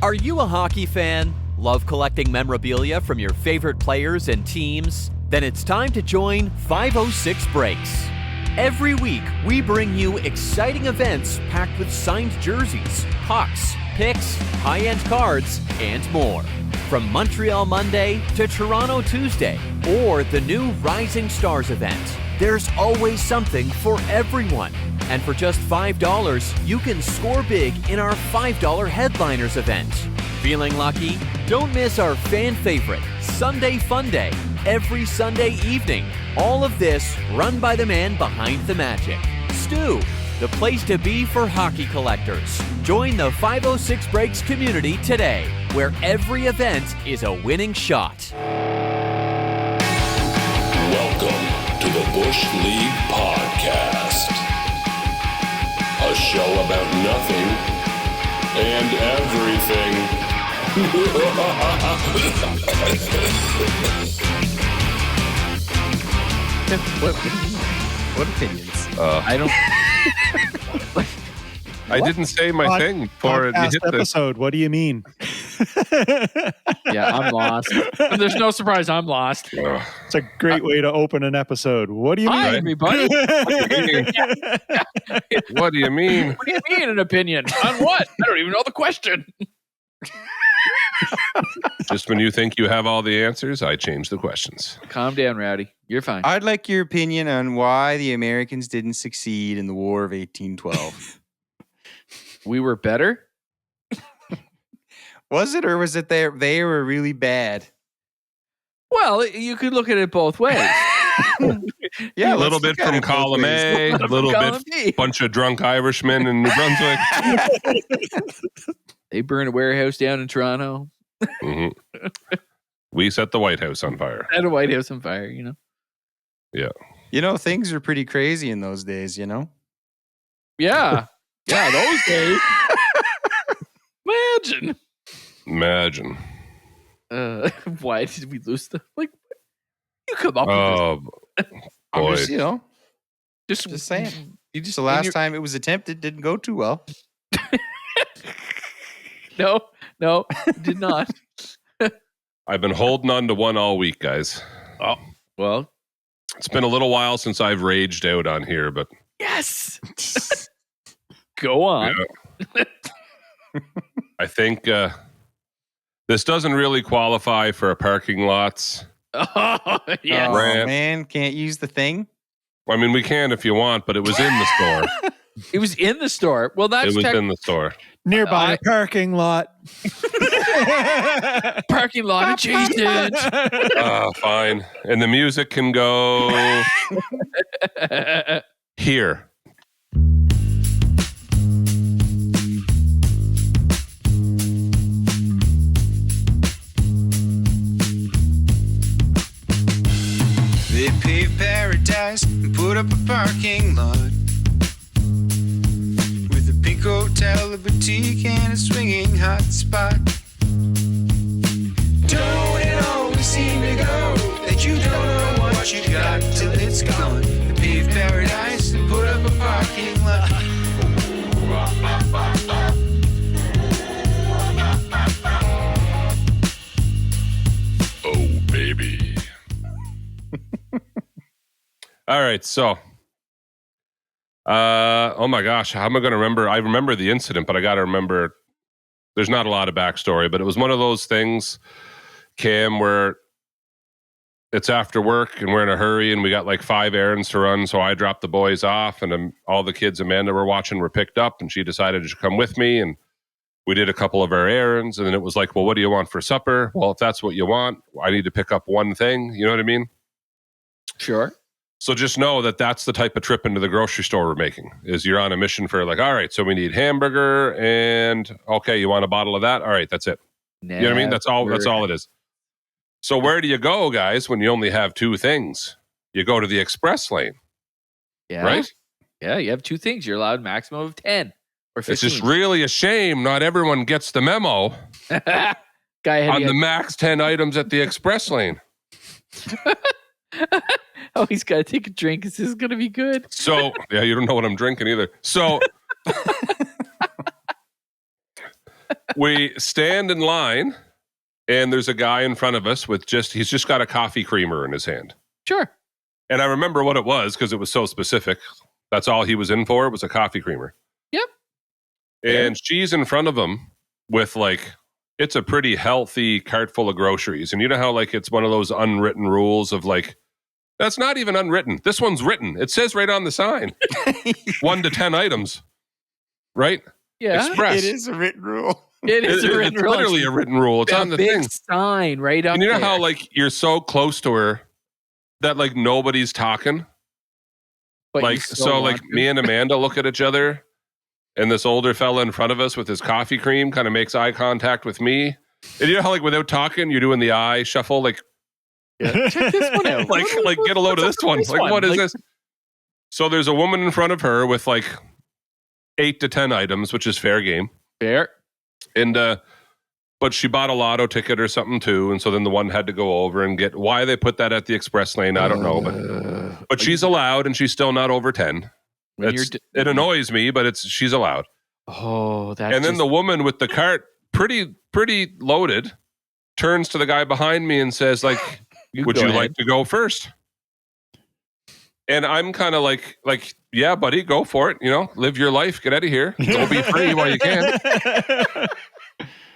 Are you a hockey fan? Love collecting memorabilia from your favorite players and teams? Then it's time to join 506 Breaks. Every week, we bring you exciting events packed with signed jerseys, pucks, picks, high-end cards, and more. From Montreal Monday to Toronto Tuesday, or the new Rising Stars event, there's always something for everyone. And for just $5, you can score big in our $5 Headliners event. Feeling lucky? Don't miss our fan favorite, Sunday Fun Day, every Sunday evening. All of this run by the man behind the magic, Stu, the place to be for hockey collectors. Join the 506 Breaks community today, where every event is a winning shot. Welcome to the Bush League Podcast, a show about nothing and everything. What opinions? I don't. I didn't say my thing for you hit episode. What do you mean? Yeah, I'm lost. There's no surprise. I'm lost. It's a great way to open an episode. What do you mean? Hi, everybody. What do you mean? What do you mean an opinion? On what? I don't even know the question. Just when you think you have all the answers, I change the questions. Calm down, Rowdy. You're fine. I'd like your opinion on why the Americans didn't succeed in the War of 1812. We were better? Was it, or was it they were really bad? Well, you could look at it both ways. Yeah, a little bit from column A, a little bit bunch of drunk Irishmen in New Brunswick. They burned a warehouse down in Toronto. Mm-hmm. We set the White House on fire. Set a White House on fire, you know? Yeah. You know, things were pretty crazy in those days, you know? Yeah. Yeah, those days. Imagine. Why did we lose the... Like, you come up with this. Boy. Just, you know, Just saying. You just the last time it was attempted didn't go too well. No, did not. I've been holding on to one all week, guys. Oh, well. It's been a little while since I've raged out on here, but... Yes! Go on. Yeah. I think this doesn't really qualify for a parking lots. Oh, yeah. Oh, rant. man, can't use the thing? I mean, we can if you want, but it was in the store. It was in the store. Well, that's... It was in the store. Nearby parking lot. Parking lot adjacent. Fine. And the music can go here. They paved paradise and put up a parking lot with a pink hotel, a boutique, and a swinging hot spot. Don't it always seem to go that you don't know what you got till it's gone? They paved paradise and put up a parking lot. Oh, baby. All right, so oh my gosh, how am I going to remember? I remember the incident, but I got to remember there's not a lot of backstory, but it was one of those things, Cam, where it's after work and we're in a hurry and we got like 5 errands to run, so I dropped the boys off and all the kids Amanda were watching were picked up and she decided to come with me and we did a couple of our errands and then it was like, well, what do you want for supper? Well, if that's what you want, I need to pick up one thing. You know what I mean? Sure. So just know that that's the type of trip into the grocery store we're making, is you're on a mission for like, all right, so we need hamburger and okay, you want a bottle of that? All right, that's it. You know what I mean? That's all it is. So where do you go, guys, when you only have 2 things? You go to the express lane. Yeah. Right? Yeah, you have 2 things. You're allowed a maximum of 10 or 15. It's just really a shame not everyone gets the memo on the max 10 items at the express lane. Oh, he's got to take a drink. This is going to be good. So, yeah, you don't know what I'm drinking either. So, we stand in line, and there's a guy in front of us with he's just got a coffee creamer in his hand. Sure. And I remember what it was because it was so specific. That's all he was in for, was a coffee creamer. Yep. And she's in front of him with it's a pretty healthy cart full of groceries. And you know how it's one of those unwritten rules of that's not even unwritten. This one's written. It says right on the sign, 1 to 10 items, right? Yeah. Express. It is a written rule. It is a written it's rule. literally a written rule. It's on the big thing. sign right up And you know there. how you're so close to her that nobody's talking? But you still want to. Me and Amanda look at each other, and this older fella in front of us with his coffee cream kind of makes eye contact with me. And you know how without talking, you're doing the eye shuffle, Check this one out. get a load of this one. What is this? So there's a woman in front of her with 8 to 10 items, which is fair game. Fair. And but she bought a lotto ticket or something too, and so then the one had to go over and get. Why they put that at the express lane, I don't know, but she's allowed, and she's still not over 10. It annoys me, but she's allowed. Oh, that. And then the woman with the cart, pretty loaded, turns to the guy behind me and says, "Would you like to go first?" And I'm kind of yeah, buddy, go for it. Live your life, get out of here, go be free while you can.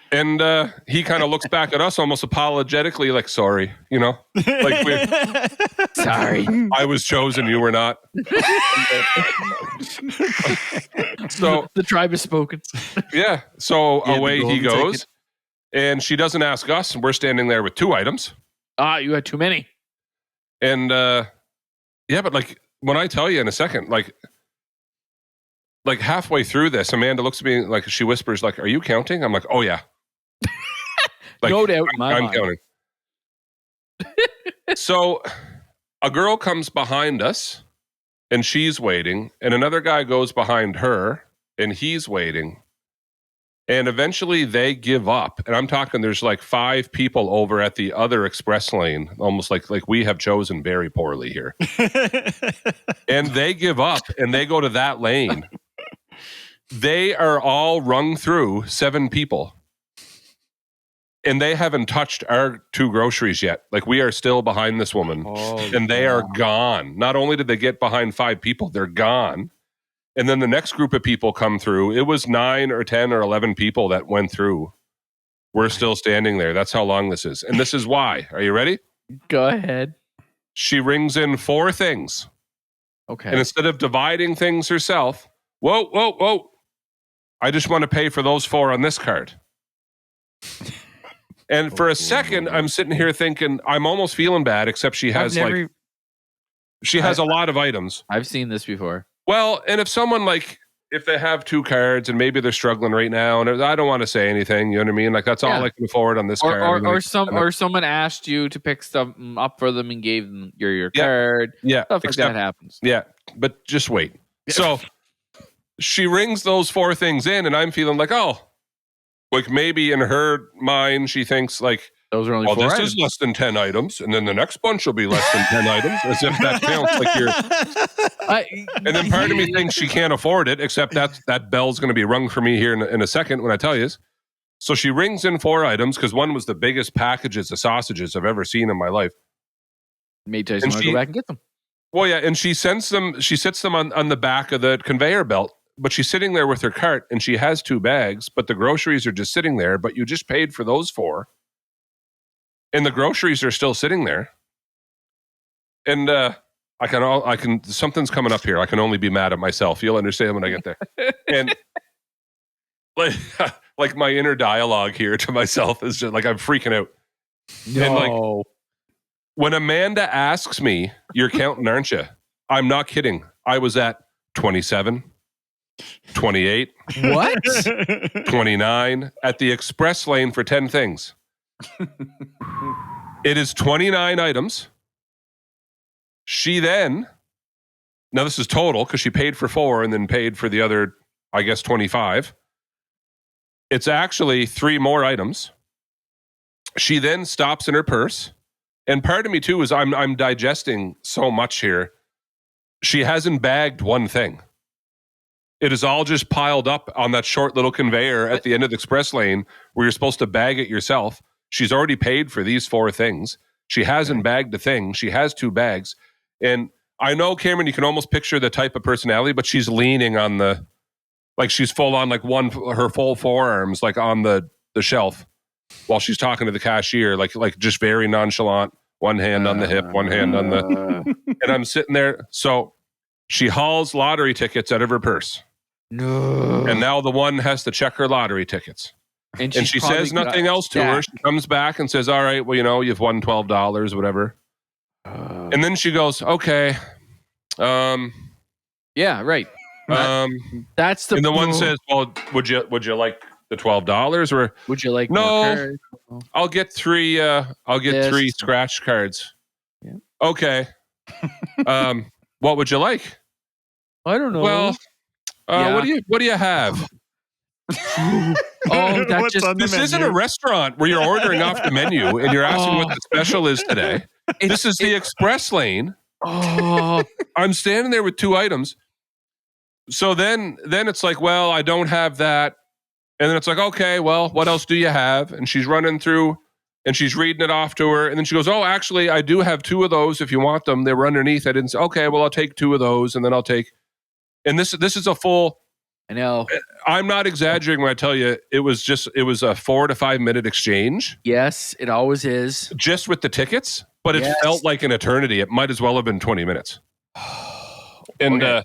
And he kind of looks back at us almost apologetically, sorry, sorry, I was chosen, you were not. So the tribe has spoken. Yeah, so away he goes, ticket. And she doesn't ask us, and we're standing there with 2 items. You had too many. And yeah, but when I tell you in a second, halfway through this, Amanda looks at me she whispers, "Are you counting?" I'm like, "Oh yeah." No doubt, I'm counting. So a girl comes behind us, and she's waiting, and another guy goes behind her, and he's waiting. And eventually they give up. And I'm talking, there's 5 people over at the other express lane, almost like we have chosen very poorly here. And they give up, and they go to that lane. They are all rung through 7 people. And they haven't touched our 2 groceries yet. We are still behind this woman. And they are gone. Not only did they get behind 5 people, they're gone. And then the next group of people come through. It was 9 or 10 or 11 people that went through. We're still standing there. That's how long this is. And this is why. Are you ready? Go ahead. She rings in 4 things. Okay. And instead of dividing things herself, whoa. I just want to pay for those 4 on this card. And for a second, I'm sitting here thinking, I'm almost feeling bad, except she has she has a lot of items. I've seen this before. Well, and if someone if they have 2 cards and maybe they're struggling right now, and I don't want to say anything, you know what I mean? That's all I can afford on this card. Or someone asked you to pick something up for them and gave them your card. Yeah. Stuff like that happens. Yeah. But just wait. So she rings those 4 things in, and I'm feeling maybe in her mind, she thinks those are only 4 this items. is less than 10 items, and then the next bunch will be less than 10 items, as if that counts and then part of me thinks she can't afford it, except that bell's going to be rung for me here in a second when I tell you. So she rings in 4 items, because one was the biggest packages of sausages I've ever seen in my life. Made Tyson want to go back and get them. Well, yeah, and she sits them on the back of the conveyor belt. But she's sitting there with her cart, and she has 2 bags, but the groceries are just sitting there, but you just paid for those 4. And the groceries are still sitting there. And I can something's coming up here. I can only be mad at myself. You'll understand when I get there. And my inner dialogue here to myself is just I'm freaking out. No. And when Amanda asks me, "You're counting, aren't you?" I'm not kidding. I was at 27. 28. What? 29 at the express lane for 10 things. It is 29 items. She then, now this is total because she paid for 4 and then paid for the other, 25. It's actually 3 more items. She then stops in her purse. And part of me too is I'm digesting so much here. She hasn't bagged one thing. It is all just piled up on that short little conveyor at the end of the express lane where you're supposed to bag it yourself. She's already paid for these 4 things. She hasn't bagged a thing. She has 2 bags. And I know, Cameron, you can almost picture the type of personality, but she's leaning on like she's full on like her full forearms, like on the shelf while she's talking to the cashier, like just very nonchalant, one hand on the hip, one hand on the, and I'm sitting there. So she hauls lottery tickets out of her purse. No. And now the one has to check her lottery tickets. And she says nothing else to her. She comes back and says, all right, well, you've won $12, whatever. And then she goes, okay. Yeah, right. That's the. And the one says, well, would you like the $12 or would you like no? I'll get 3. I'll get 3 scratch cards. Yeah. Okay. What would you like? I don't know. Well, what do you have? This isn't a restaurant where you're ordering off the menu and you're asking what the special is today. This is the express lane. Oh, I'm standing there with 2 items. So then it's like, well, I don't have that. And then it's like, okay, well, what else do you have? And she's running through and she's reading it off to her. And then she goes, oh, actually, I do have 2 of those if you want them. They were underneath. I didn't say, okay, well, I'll take 2 of those and then I'll take. And this is a full. I know. I'm not exaggerating when I tell you it was a 4 to 5 minute exchange. Yes, it always is. Just with the tickets, but it felt like an eternity. It might as well have been 20 minutes. And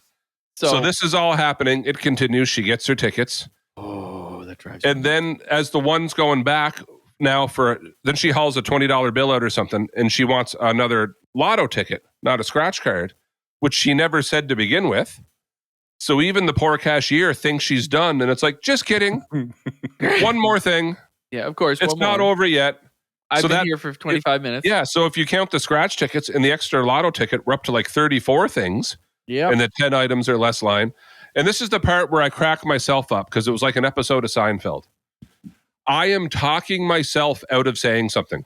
so this is all happening. It continues. She gets her tickets. Oh, that drives. And then as the one's going back now then she hauls a $20 bill out or something, and she wants another lotto ticket, not a scratch card, which she never said to begin with. So even the poor cashier thinks she's done, and it's like, just kidding. One more thing. Yeah, of course. It's not over yet. I've been here for 25 minutes. Yeah, so if you count the scratch tickets and the extra lotto ticket, we're up to like 34 things. Yeah. And the 10 items or less line. And this is the part where I crack myself up because it was like an episode of Seinfeld. I am talking myself out of saying something.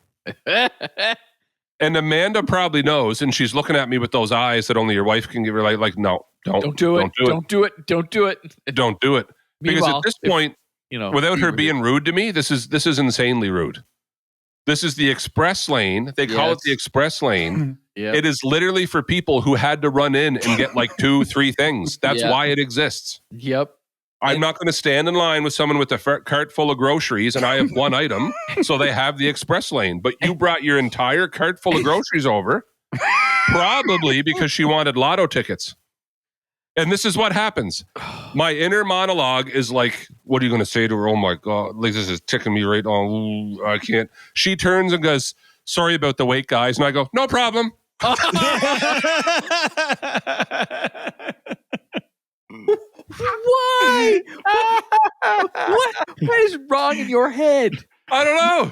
And Amanda probably knows, and she's looking at me with those eyes that only your wife can give her, like no, don't do it. Don't do it. Don't do it. Because at this point, without her being rude to me, this is insanely rude. This is the express lane. They call it the express lane. Yep. It is literally for people who had to run in and get like 2-3 things. That's why it exists. Yep. I'm not going to stand in line with someone with a cart full of groceries and I have 1 item, so they have the express lane. But you brought your entire cart full of groceries over, probably because she wanted lotto tickets. And this is what happens. My inner monologue is like, what are you going to say to her? Oh my God, like this is ticking me right on. Ooh, I can't. She turns and goes, sorry about the wait, guys. And I go, no problem. Why? What is wrong in your head? I don't know.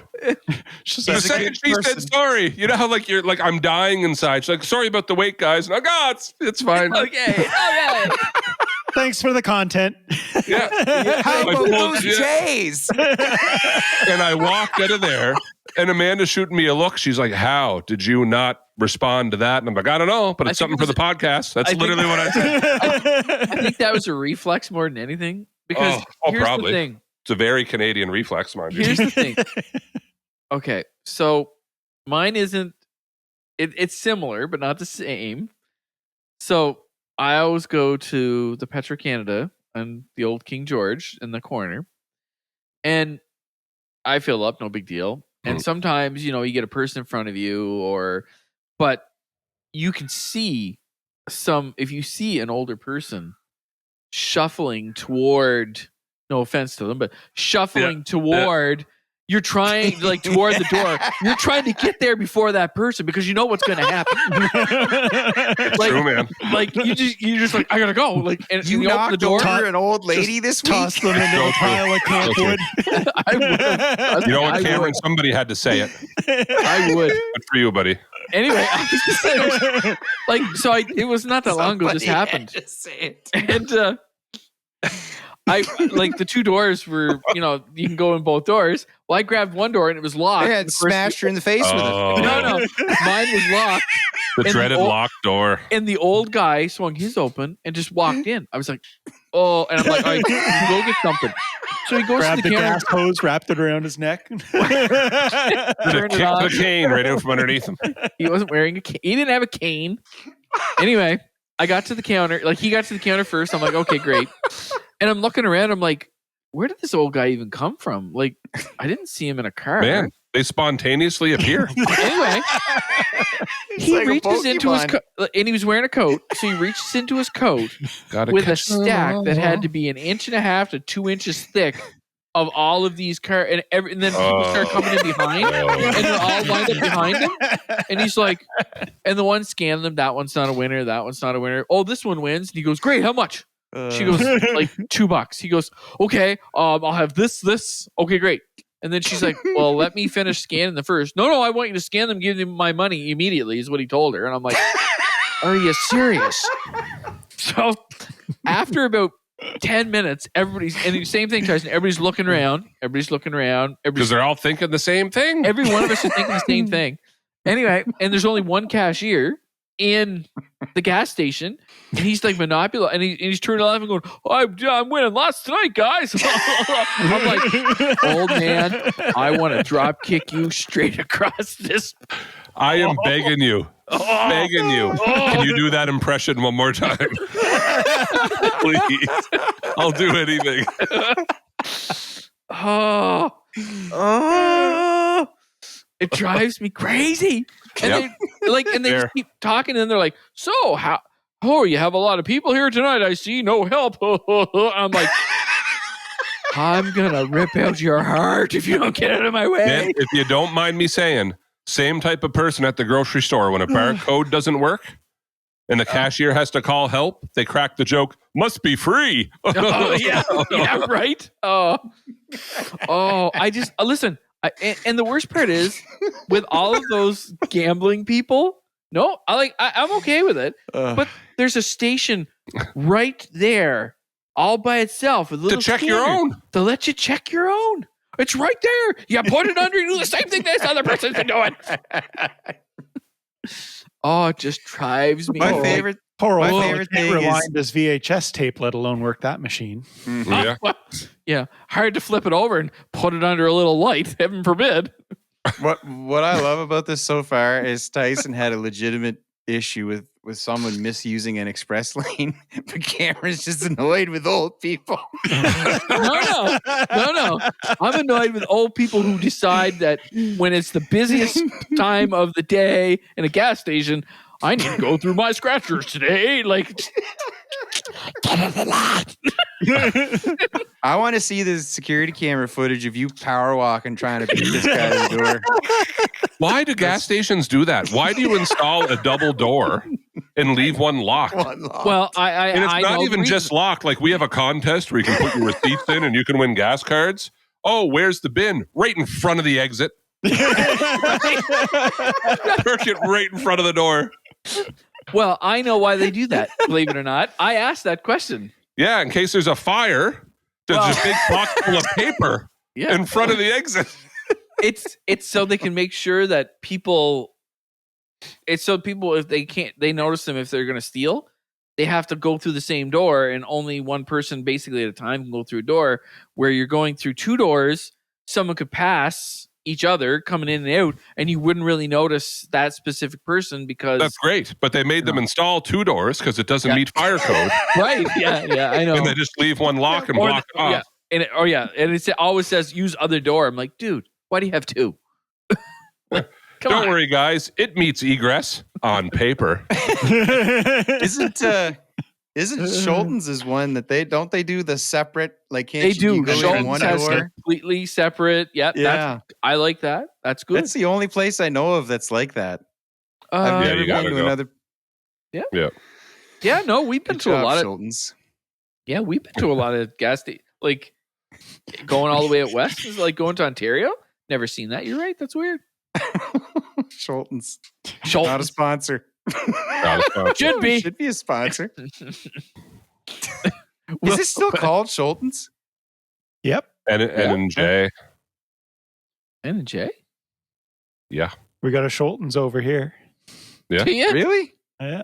The second she said sorry, you know how like you're like, I'm dying inside. She's like, sorry about the wait, guys. And I go, it's fine. Okay. Thanks for the content. Yeah. How about those J's? And I walked out of there, and Amanda's shooting me a look. She's like, how did you not respond to that? And I'm like, I don't know, but it's something for the podcast. That's literally what I said. I think that was a reflex more than anything. Because here's probably. the thing. It's a very Canadian reflex, mind you. Here's the thing. Okay, so mine isn't. It's similar, but not the same. So I always go to the Petro-Canada and the old King George in the corner, and I fill up, no big deal. And sometimes, you get a person in front of you, but you can see if you see an older person shuffling toward. No offense to them, but shuffling toward, you're trying toward the door. You're trying to get there before that person because you know what's going to happen. True, man. Like you're just like, I gotta go. Like, and you knocked the door over an old lady this week. Toss them into a pile of cottonwood. I would. You know what, Cameron? Somebody had to say it. I would. Good for you, buddy. Anyway, I was just saying, it was not that long ago this happened. Just say it. And I like the two doors were, you can go in both doors. Well, I grabbed one door and it was locked. I had smashed her in the face with it. No, mine was locked. The dreaded locked door. And the old guy swung his open and just walked in. I was like, oh, and I'm like, all right, go get something. So he goes Grabbed to the counter. gas hose, wrapped it around his neck. Turned it on. The cane right out from underneath him. He wasn't wearing a cane. He didn't have a cane. Anyway, I got to the counter. Like, he got to the counter first. I'm like, okay, great. And I'm looking around. I'm like, where did this old guy even come from? Like, I didn't see him in a car. Man, they spontaneously appear. Anyway, he like a reaches into his Pokemon. coat, and he was wearing a coat. So he reaches into his coat with a stack that had to be 1.5 to 2 inches thick of all of these cars. And then people start coming in behind, and they're all lined up behind him. And he's like, and the one scanned them. That one's not a winner. That one's not a winner. Oh, this one wins. And he goes, great. How much? She goes, like $2. He goes, okay, I'll have this. Okay, great. And then she's like, well, let me finish scanning the first. No, I want you to scan them, give them my money immediately, is what he told her. And I'm like, are you serious? So after about 10 minutes, everybody's, and the same thing, Tyson, everybody's looking around. Because they're all thinking the same thing. Every one of us is thinking the same thing. Anyway, and there's only one cashier in the gas station, and he's like and he's turning off and going, I'm winning lots tonight, guys. I'm like, old man, I want to drop kick you straight across this. I am begging you. Begging you. Can you do that impression one more time? Please. I'll do anything. It drives me crazy. And they just keep talking, and they're like, so you have a lot of people here tonight, I see. No help. I'm like, I'm gonna rip out your heart if you don't get out of my way. Man, if you don't mind me saying, same type of person at the grocery store. When a barcode doesn't work and the cashier has to call help, they crack the joke, must be free. Yeah, right. I just listen. And the worst part is, with all of those gambling people, I'm okay with it. But there's a station right there, all by itself, with a little to check your own. To let you check your own. It's right there. You put it under. You do the same thing this other person's been doing. Oh, it just drives me. My favorite thing rewind this VHS tape, let alone work that machine. Mm-hmm. Yeah, hard to flip it over and put it under a little light. Heaven forbid. What I love about this so far is Tyson had a legitimate issue with someone misusing an express lane, but Cameron's just annoyed with old people. No. I'm annoyed with old people who decide that when it's the busiest time of the day in a gas station, I need to go through my scratchers today. Like, I want to see the security camera footage of you power walking trying to beat this guy to the door. Why do gas stations do that? Why do you install a double door and leave one locked? Well, and it's I not know even just locked. Like, we have a contest where you can put your receipts in and you can win gas cards. Oh, where's the bin? Right in front of the exit. Park it right in front of the door. Well, I know why they do that, believe it or not. I asked that question. Yeah, in case there's a fire, there's a big box full of paper in front of the exit. It's so they can make sure that people. It's so people, if they notice them if they're going to steal, they have to go through the same door, and only one person basically at a time can go through a door. Where you're going through two doors, someone could pass each other coming in and out, and you wouldn't really notice that specific person because that's great. But they made them install two doors because it doesn't meet fire code. Right? Yeah, I know. And they just leave one lock and block it off. Yeah, and it always says use other door. I'm like, dude, why do you have two? Don't worry, guys. It meets egress on paper. Isn't Schulten's is one that they do the separate, like, can't they you do. go in Schulten's one has door? completely separate. Yeah. I like that. That's good. That's the only place I know of that's like that. I've never been to another. Yeah. Yeah. No, we've been to a lot of Schulten's. Yeah, we've been to a lot of gas stations. Like, going all the way out west is like going to Ontario. Never seen that. You're right. That's weird. Schulten's. Not a sponsor. Should be a sponsor. Is it still called Schulten's? Yep. And J. N&J? Yeah. We got a Schulten's over here. Yeah. Yeah. Really? Yeah.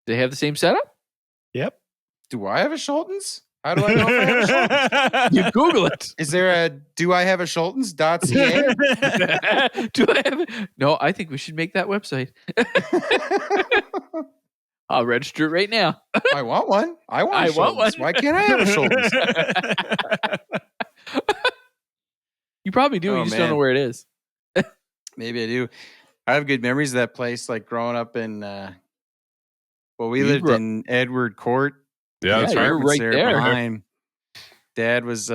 They have the same setup? Yep. Do I have a Schulten's? How do I know if I have a Schulten's? You Google it. Is there a do I have a Schulten's.ca? Do I have? No, I think we should make that website. I'll register it right now. I want one. I want I a want Schulten's. one. Why can't I have a Schulten's? You probably do. Oh, You just man. don't know where it is. Maybe I do. I have good memories of that place, like growing up in we You lived grew up- in Edward Court. Yeah, that's Yeah, right. you're right there. behind. Dad was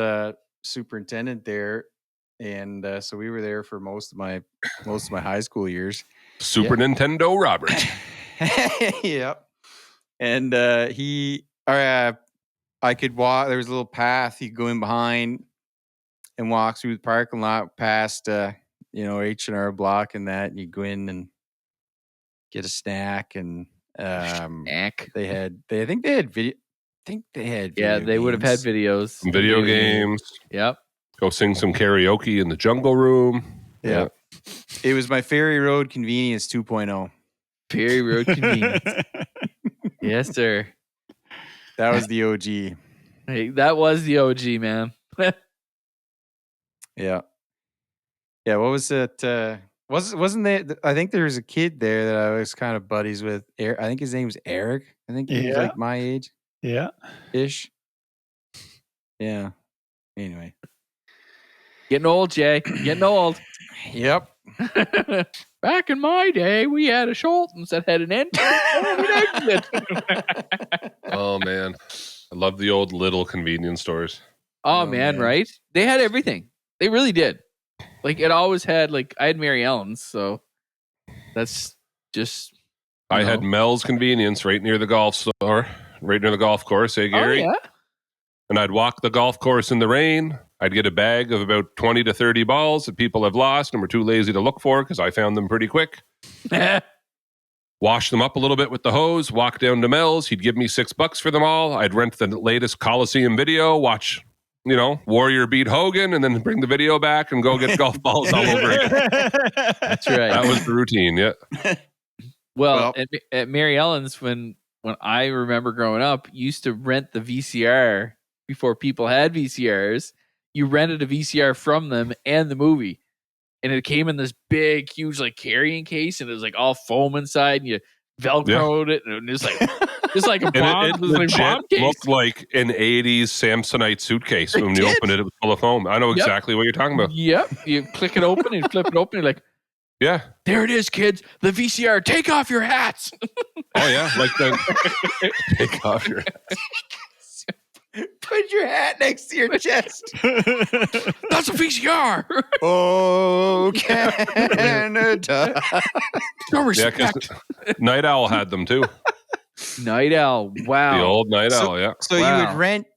superintendent there, and so we were there for most of my high school years. Super Nintendo Robert. Yep. And I could walk. There was a little path you could go in behind and walk through the parking lot past H&R Block and that. And you go in and get a snack and Snack. I think they had video. Yeah, they would have had videos. Some video games. Yep. Go sing some karaoke in the jungle room. Yeah. It was my Ferry Road Convenience 2.0. Perry Road Convenience. Yes, sir. That was the OG. Hey, that was the OG, man. Yeah. Yeah. What was it? Wasn't there? I think there was a kid there that I was kind of buddies with. I think his name was Eric. I think he was like my age Yeah. ish. Yeah. Anyway. Getting old, Jay. Getting old. Yep. Back in my day, we had a Schulten's that had an entry and an exit. Oh, man. I love the old little convenience stores. Oh, man, right? They had everything. They really did. Like, it always had, like, I had Mary Ellen's, so that's just. I had Mel's Convenience right near the golf store, right near the golf course, Gary? Oh, yeah? And I'd walk the golf course in the rain. I'd get a bag of about 20 to 30 balls that people have lost and were too lazy to look for because I found them pretty quick. Wash them up a little bit with the hose, walk down to Mel's. He'd give me $6 for them all. I'd rent the latest Coliseum video, watch, Warrior beat Hogan, and then bring the video back and go get golf balls all over again. That's right. That was the routine, yeah. Well, at Mary Ellen's, when I remember growing up, you used to rent the VCR before people had VCRs. You rented a VCR from them and the movie. And it came in this big, huge, like, carrying case, and it was like all foam inside, and you Velcroed it, and it was like a bomb. It legit looked like an 80s Samsonite suitcase when you opened it. It was full of foam. I know exactly what you're talking about. Yep. You click it open and flip it open. You're like, yeah, there it is, kids. The VCR. Take off your hats. Oh yeah, like the take off your hats. Put your hat next to your chest. That's a VCR. Oh, Canada. No respect. Yeah, Night Owl had them too. Night Owl. Wow. The old Night Owl, yeah. So you would rent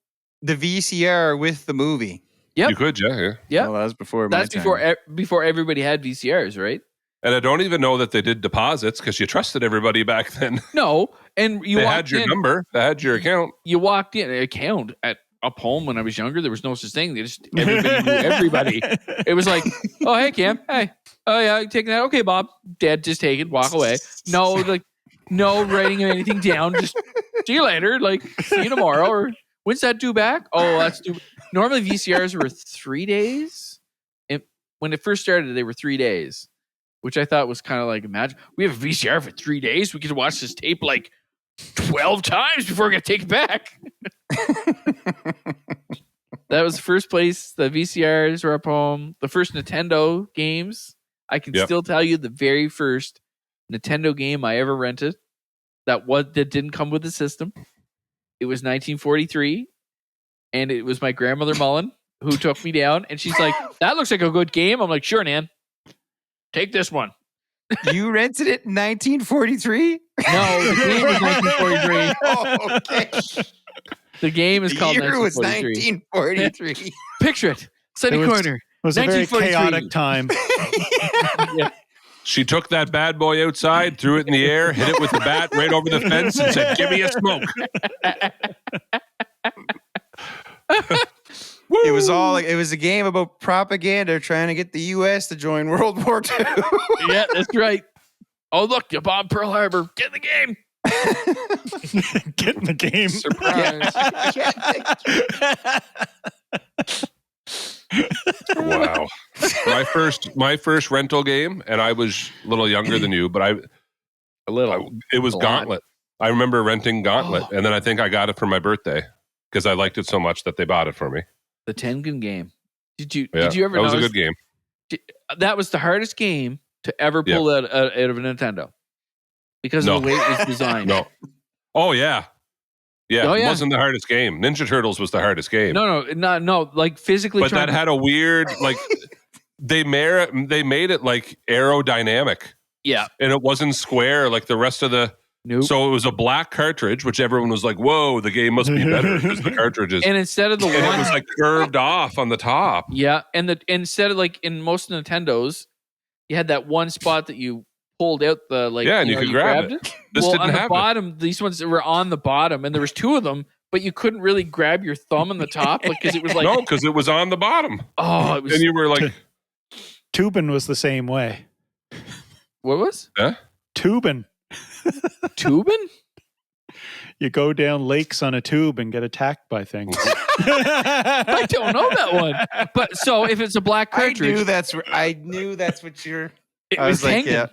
the VCR with the movie. Yep. You could, yeah. Yeah. Well, that was before my That's time. before everybody had VCRs, right? And I don't even know that they did deposits because you trusted everybody back then. No, and they had your number, they had your account. You walked in an account up home when I was younger. There was no such thing. They just everybody knew everybody. It was like, oh hey Cam, hey, oh yeah, you taking that? Okay, Bob, Dad, just take it, walk away. No writing anything down. Just see you later. Like see you tomorrow. Or when's that due back? Oh, that's due. Normally VCRs were 3 days. When it first started, they were 3 days. Which I thought was kind of like, imagine we have a VCR for 3 days. We could watch this tape like 12 times before we got to take it back. That was the first place the VCRs were up home. The first Nintendo games. I can still tell you the very first Nintendo game I ever rented that didn't come with the system. It was 1943, and it was my grandmother Mullen who took me down, and she's like, "That looks like a good game." I'm like, "Sure, Nan. Take this one." You rented it in 1943? No, the game was 1943. Oh, okay. The game is called The year was 1943. 1943. Picture it. Sunny corner. It was a very 1943. chaotic time. Yeah. She took that bad boy outside, threw it in the air, hit it with the bat right over the fence, and said, "Give me a smoke." It was all like, it was a game about propaganda trying to get the U.S. to join World War II. Yeah, that's right. Oh, look, you bombed Pearl Harbor. Get in the game. Get in the game. Surprise. Wow. My first rental game, and I was a little younger than you, but it was Gauntlet. I remember renting Gauntlet, and then I think I got it for my birthday because I liked it so much that they bought it for me. The Tengen game. Did you ever That was a notice? good game. That was the hardest game to ever pull out of a Nintendo because of the way it was designed. No. Oh, yeah. Yeah, Oh, yeah. It wasn't the hardest game. Ninja Turtles was the hardest game. No, like physically. But that had a weird, like, they made it like aerodynamic. Yeah. And it wasn't square like the rest of the. Nope. So it was a black cartridge, which everyone was like, whoa, the game must be better because the cartridges. And instead of the and one. it was like curved off on the top. Yeah. And instead of like in most Nintendos, you had that one spot that you pulled out the like. Yeah, and you could grab it. This well, didn't on the have bottom, these ones were on the bottom, and there was two of them, but you couldn't really grab your thumb on the top because it was like. No, because it was on the bottom. Oh, it was. And you were like. Tubin was the same way. What was? Huh? Tubin. Tubin? You go down lakes on a tube and get attacked by things. I don't know that one. But so if it's a black cartridge. I knew that's what you're. It I was was Tengen. like, yeah.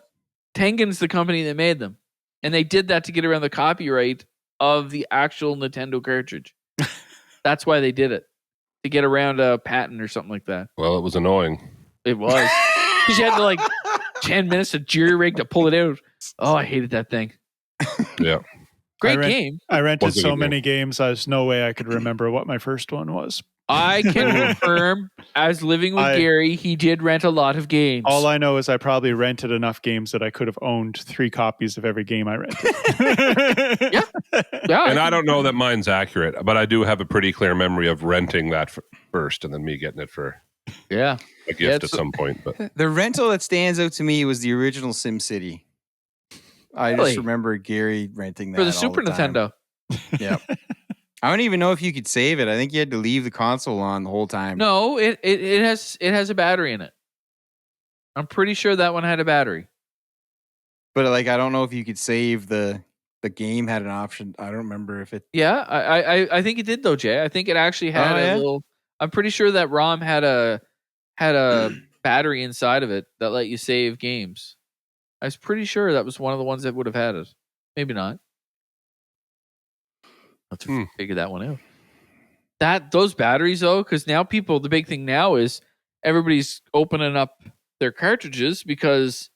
Tengen's the company that made them. And they did that to get around the copyright of the actual Nintendo cartridge. That's why they did it. To get around a patent or something like that. Well, it was annoying. It was. Because you had to like 10 minutes to jury rig to pull it out. Oh, I hated that thing. Yeah. Great game. I rented Was a so good many games, there's no way I could remember what my first one was. I can confirm, as living with Gary, he did rent a lot of games. All I know is I probably rented enough games that I could have owned 3 copies of every game I rented. Yeah. And I don't know that mine's accurate, but I do have a pretty clear memory of renting that first and then me getting it for yeah. a gift at some point. But The rental that stands out to me was the original SimCity. I Really? just remember Gary renting that For the all Super time. Nintendo. Yeah. I don't even know if you could save it. I think you had to leave the console on the whole time. No, it has a battery in it. I'm pretty sure that one had a battery. But like, I don't know if you could save the game had an option. I don't remember if it. Yeah, I think it did though, Jay. I think it actually had a little. I'm pretty sure that ROM had a battery inside of it that let you save games. I was pretty sure that was one of the ones that would have had it. Maybe not. Let's figure that one out. Those batteries though, because now the big thing now is everybody's opening up their cartridges because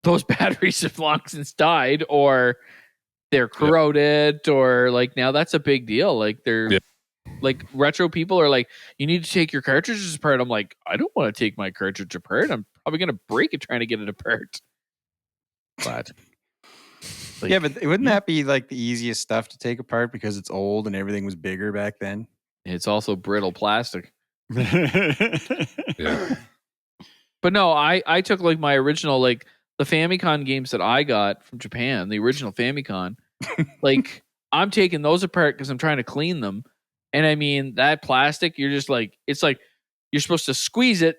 those batteries have long since died or they're corroded or like now that's a big deal. Like they're like retro people are like, you need to take your cartridges apart. I'm like, I don't want to take my cartridge apart. I'm probably going to break it trying to get it apart. But like, Yeah, but wouldn't that be like the easiest stuff to take apart because it's old and everything was bigger back then? it's also brittle plastic. yeah. But no, I took like my original, like the Famicom games that I got from Japan, the original Famicom. Like I'm taking those apart because I'm trying to clean them. And I mean, that plastic, you're just like, it's like you're supposed to squeeze it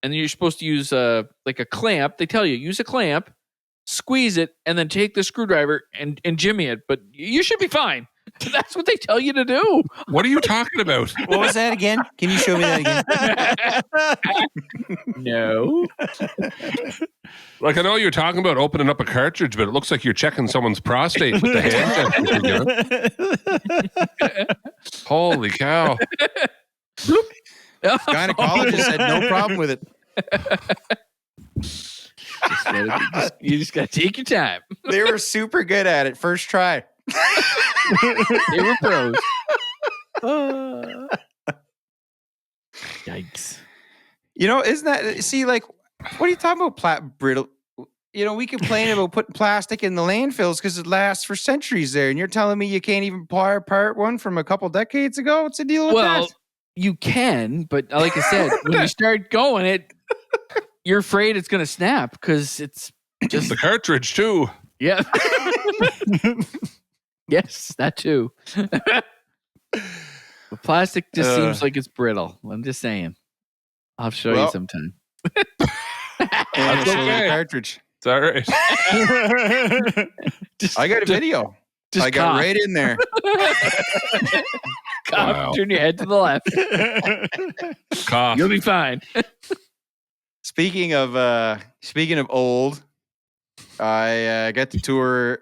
and then you're supposed to use like a clamp. They tell you, use a clamp, squeeze it, and then take the screwdriver and jimmy it. But you should be fine. That's what they tell you to do. What are you talking about? What was that again? Can you show me that again? No. Like, I know you're talking about opening up a cartridge, but it looks like you're checking someone's prostate with the hand gesture. Holy cow. Gynecologist said no problem with it. You just got to take your time. They were super good at it. First try. They were pros. Yikes. You know, isn't that, see, like, what are you talking about, brittle? You know, we complain about putting plastic in the landfills because it lasts for centuries there. And you're telling me you can't even pull apart one from a couple decades ago? What's the deal with that? You can, but like I said, when you start going, you're afraid it's going to snap because it's just the cartridge, too. Yeah. Yes, that too. The plastic just seems like it's brittle. I'm just saying. I'll show you sometime. And show the cartridge. It's all right. I got a video. I got right in there. Cough, turn your head to the left. Cough. You'll be fine. Speaking of old, I got to tour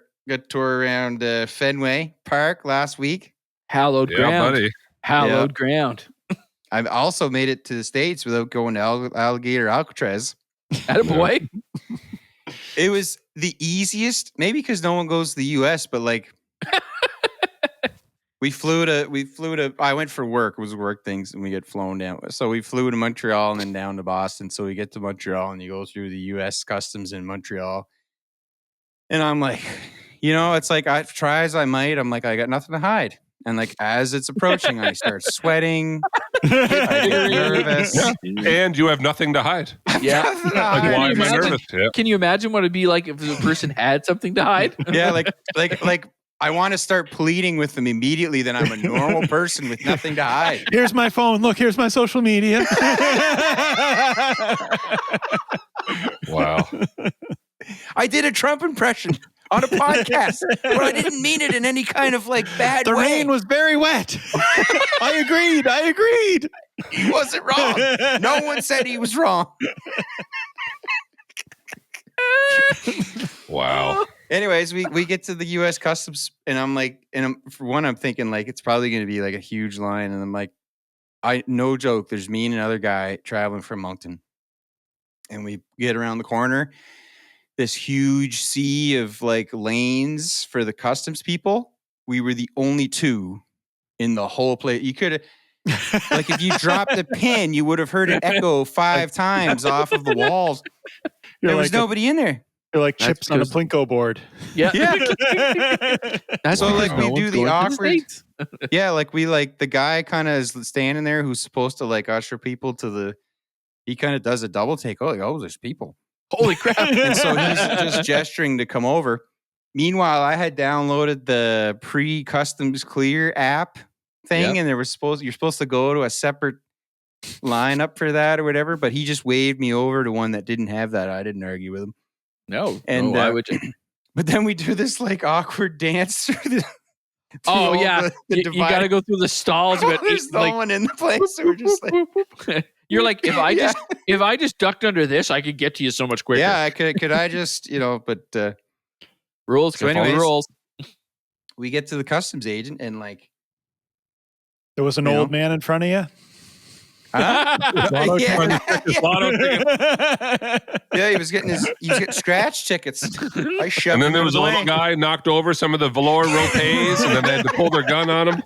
around Fenway Park last week. Hallowed ground. Buddy. Hallowed ground. I've also made it to the States without going to Alligator Alcatraz. Attaboy. It was the easiest, maybe because no one goes to the US, but like we flew to I went for work. It was work things, and we get flown down. So we flew to Montreal and then down to Boston. So we get to Montreal and you go through the US customs in Montreal. And I'm like, it's like I try as I might, I'm like, I got nothing to hide. And like as it's approaching, I start sweating. I get nervous. Yeah. And you have nothing to hide. Yeah. Like, why am I nervous? Yeah. Can you imagine what it'd be like if the person had something to hide? Yeah, like I want to start pleading with them immediately that I'm a normal person with nothing to hide. Here's my phone. Look, here's my social media. Wow. I did a Trump impression on a podcast, but I didn't mean it in any kind of like bad The way. rain was very wet. I agreed. He wasn't wrong. No one said he was wrong. Wow. Anyways, we get to the U.S. Customs, and I'm like, for one, I'm thinking like it's probably going to be like a huge line, and I'm like, no joke. There's me and another guy traveling from Moncton, and we get around the corner. This huge sea of like lanes for the customs people. We were the only two in the whole place. You could have, like, if you dropped a pin, you would have heard it echo 5 times off of the walls. There was nobody in there. You're like chips on a Plinko board. Yeah. That's so like we do the awkward. Yeah, like the guy kind of is standing there who's supposed to like usher people to he kind of does a double take. Oh, there's people. Holy crap. And so he's just gesturing to come over. Meanwhile, I had downloaded the pre-customs clear app thing, and you're supposed to go to a separate lineup for that or whatever, but he just waved me over to one that didn't have that. I didn't argue with him. No. And why would you? But then we do this like awkward dance through the you got to go through the stalls. But there's no one in the place. So we're just like... You're like, if I just ducked under this, I could get to you so much quicker. Yeah, could I just, but rules, so anyways, rules. We get to the customs agent and like there was an old man in front of you. Yeah, he was getting scratch tickets. I shoved and then there him was a little guy knocked over some of the velour ropes, and then they had to pull their gun on him.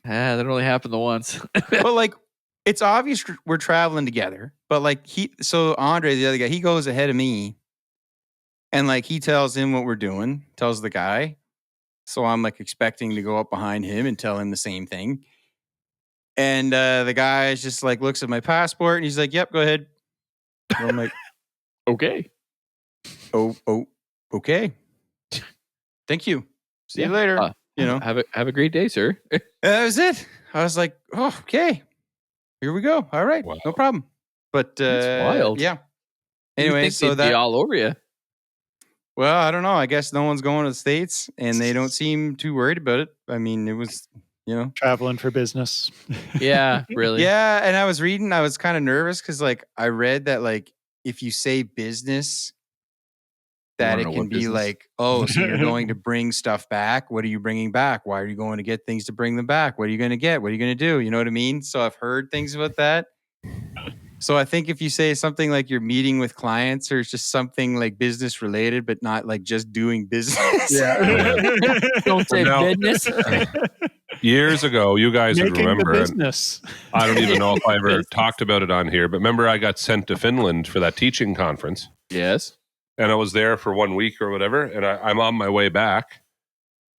That only happened the once. Well, like it's obvious we're traveling together, but like Andre, the other guy, he goes ahead of me, and like he tells him what we're doing, tells the guy. So I'm like expecting to go up behind him and tell him the same thing. And the guy just like looks at my passport and he's like, "Yep, go ahead." And I'm like, "Okay, okay, thank you. See you later." Have a great day, sir. That was it. I was like, "Oh, okay, here we go. All right, no problem." But it's wild. Yeah. Anyway, so that be all over you. Well, I don't know. I guess no one's going to the States, and they don't seem too worried about it. I mean, it was. Traveling for business. Yeah, really. Yeah, and I was kind of nervous because like I read that like if you say business, that it can be like, oh, so you're going to bring stuff back. What are you bringing back? Why are you going to get things to bring them back? What are you going to get? What are you going to do? You know what I mean? So I've heard things about that. So I think if you say something like you're meeting with clients or it's just something like business related, but not like just doing business. Yeah. Don't say business. Years ago, you guys would remember. Business. I don't even know if I ever talked about it on here, but remember I got sent to Finland for that teaching conference. Yes. And I was there for 1 week or whatever, and I'm on my way back.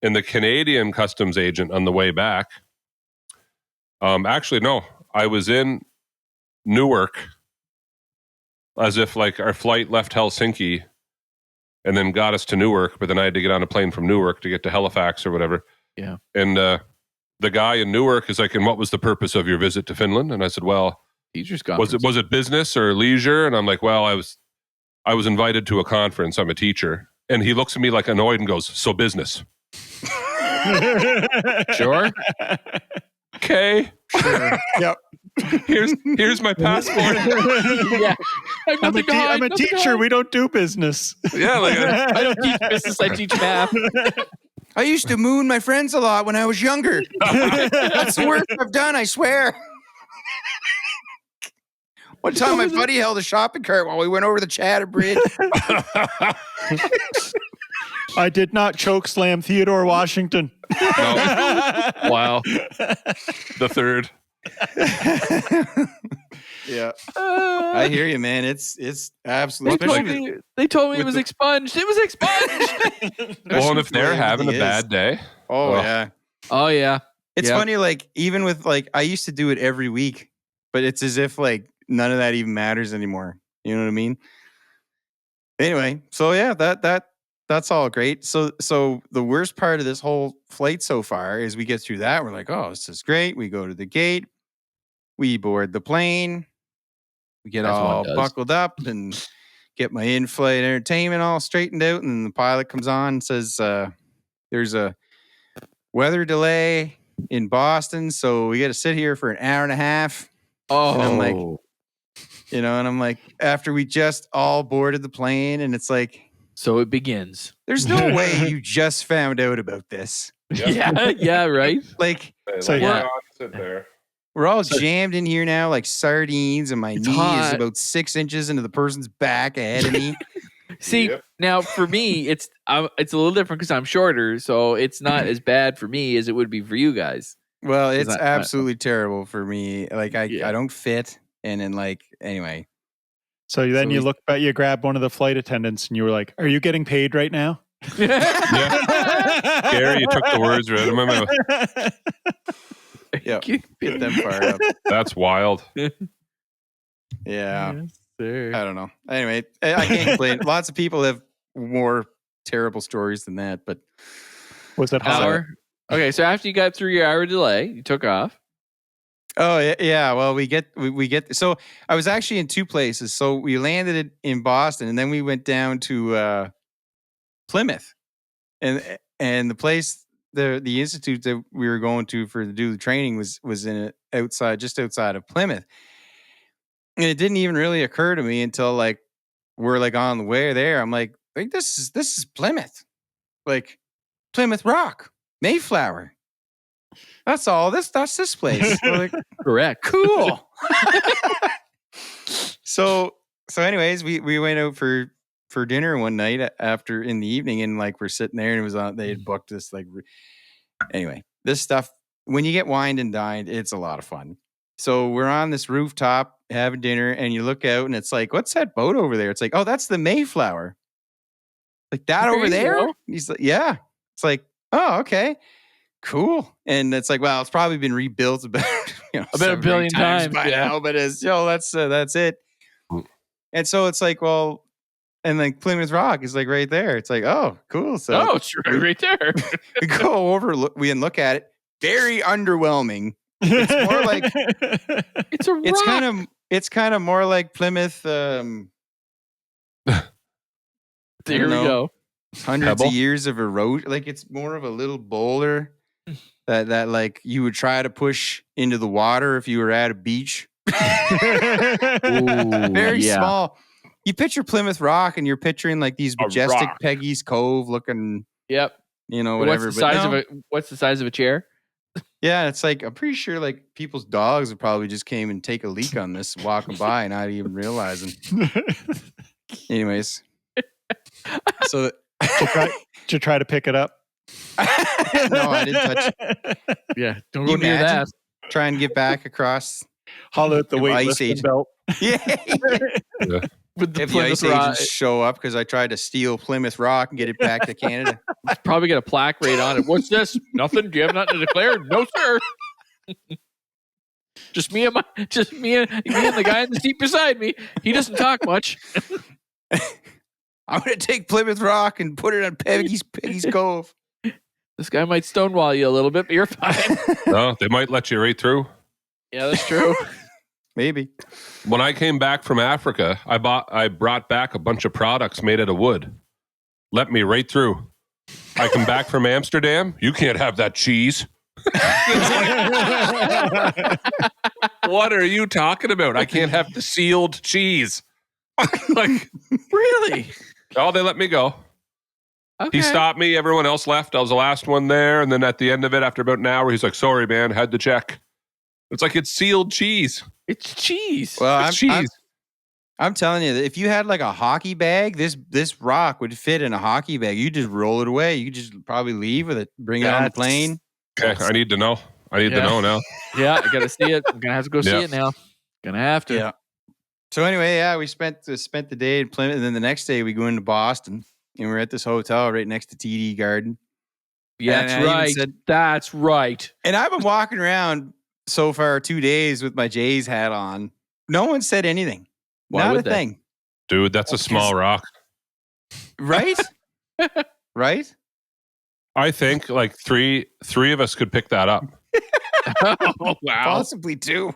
And the Canadian customs agent on the way back, actually, no, I was in Newark as if like our flight left Helsinki and then got us to Newark, but then I had to get on a plane from Newark to get to Halifax or whatever. Yeah. And the guy in Newark is like, and what was the purpose of your visit to Finland? And I said, well, Teachers was it business or leisure? And I'm like, well, I was invited to a conference. I'm a teacher. And he looks at me like annoyed and goes, so business. Sure. Okay. Sure. Yep. Here's my passport. Yeah. I'm a teacher. We don't do business. Yeah, like I don't teach business. I teach math. I used to moon my friends a lot when I was younger. That's the worst I've done, I swear. One time my buddy held a shopping cart while we went over the Chatham Bridge. I did not choke slam Theodore Washington. Wow. The third. Yeah. I hear you, man. It's absolutely. They told me it was expunged. It was expunged. Well, and if they're having a bad day. Oh, yeah. Oh, yeah. It's funny, like, even with, like, I used to do it every week, but it's as if, like, none of that even matters anymore. You know what I mean? Anyway, so yeah, that's all great. So the worst part of this whole flight so far is we get through that. We're like, oh, this is great. We go to the gate. We board the plane. We get all buckled up and get my in-flight entertainment all straightened out. And then the pilot comes on and says, there's a weather delay in Boston, so we got to sit here for an hour and a half. Oh. And I'm like, and I'm like, after we just all boarded the plane, and it's like, so it begins. there's no way you just found out about this. Yeah, right. Like, Sit there. we're all jammed in here now like sardines, and my knee is about 6 inches into the person's back ahead of me. See, now for me, it's a little different because I'm shorter, so it's not as bad for me as it would be for you guys. Well, it's absolutely terrible for me. Like, I don't fit. And then, like, anyway. So then you look back, you grab one of the flight attendants and you were like, are you getting paid right now? Yeah. Gary, you took the words right out of my mouth. Yeah. Get them fired up. That's wild. Yeah. Yes, sir. I don't know. Anyway, I can't complain. Lots of people have more terrible stories than that, but. Was that hour? Okay, so after you got through your hour delay, you took off. Oh yeah. Well, we get. So I was actually in two places. So we landed in Boston, and then we went down to Plymouth, and the place, the institute that we were going to to do the training was just outside of Plymouth, and it didn't even really occur to me until like we're like on the way there. I'm like this is Plymouth, like Plymouth Rock, Mayflower. That's all. That's this place. Like, correct. Cool. So anyways, we went out for dinner one night in the evening, and like we're sitting there, and it was on. They had booked this like. Anyway, this stuff, when you get wined and dined, it's a lot of fun. So we're on this rooftop having dinner, and you look out, and it's like, what's that boat over there? It's like, oh, that's the Mayflower. Like that over there. He's like, yeah. It's like, oh, okay. Cool. And it's like, well, it's probably been rebuilt about a billion times by now, but it's that's it. And so it's like, well, and like Plymouth Rock is like right there. It's like, oh, cool. So it's right there. We go over, look at it. Very underwhelming. It's more like it's a rock. It's kind of more like Plymouth. There we go. Hundreds of years of erosion. Like it's more of a little boulder that like you would try to push into the water if you were at a beach. Very small. You picture Plymouth Rock and you're picturing like these majestic Peggy's Cove looking. Yep. Whatever. What's the size of a chair? Yeah, it's like I'm pretty sure like people's dogs would probably just came and take a leak on this walking by, not even realizing. Anyways, so did you try to pick it up? No, I didn't touch it. Yeah, don't go near that. Try and get back across. Hollow at the weightlifting belt. Yeah. With the if the ice agents show up because I tried to steal Plymouth Rock and get it back to Canada. It's probably got a plaque right on it. What's this? Nothing? Do you have nothing to declare? No, sir. Just me and the guy in the seat beside me. He doesn't talk much. I'm going to take Plymouth Rock and put it on Peggy's Cove. This guy might stonewall you a little bit, but you're fine. No, they might let you right through. Yeah, that's true. Maybe. When I came back from Africa, I brought back a bunch of products made out of wood. Let me right through. I come back from Amsterdam. You can't have that cheese. What are you talking about? I can't have the sealed cheese. Like, Really? oh, they let me go. Okay. He stopped me. Everyone else left. I was the last one there. And then at the end of it, after about an hour, he's like, sorry, man, had to check. It's like it's sealed cheese. It's cheese. Well, It's cheese. I'm telling you, that if you had like a hockey bag, this rock would fit in a hockey bag. You just roll it away. You just probably leave with it, bring it on the plane. Okay, I need to know. I need to know now. Yeah, I gotta see it. I'm gonna have to go see Yeah. it now. Gonna have to. Yeah. So anyway, yeah, we spent the day in Plymouth, and then the next day we go into Boston, and we're at this hotel right next to TD Garden. Yeah, And I that's even right. said- That's right. And I've been walking around so far 2 days with my Jays hat on. No one said anything. Why Not a would they? thing. Dude, that's a small rock. Right? Right? I think like three of us could pick that up. Oh, wow. Possibly two.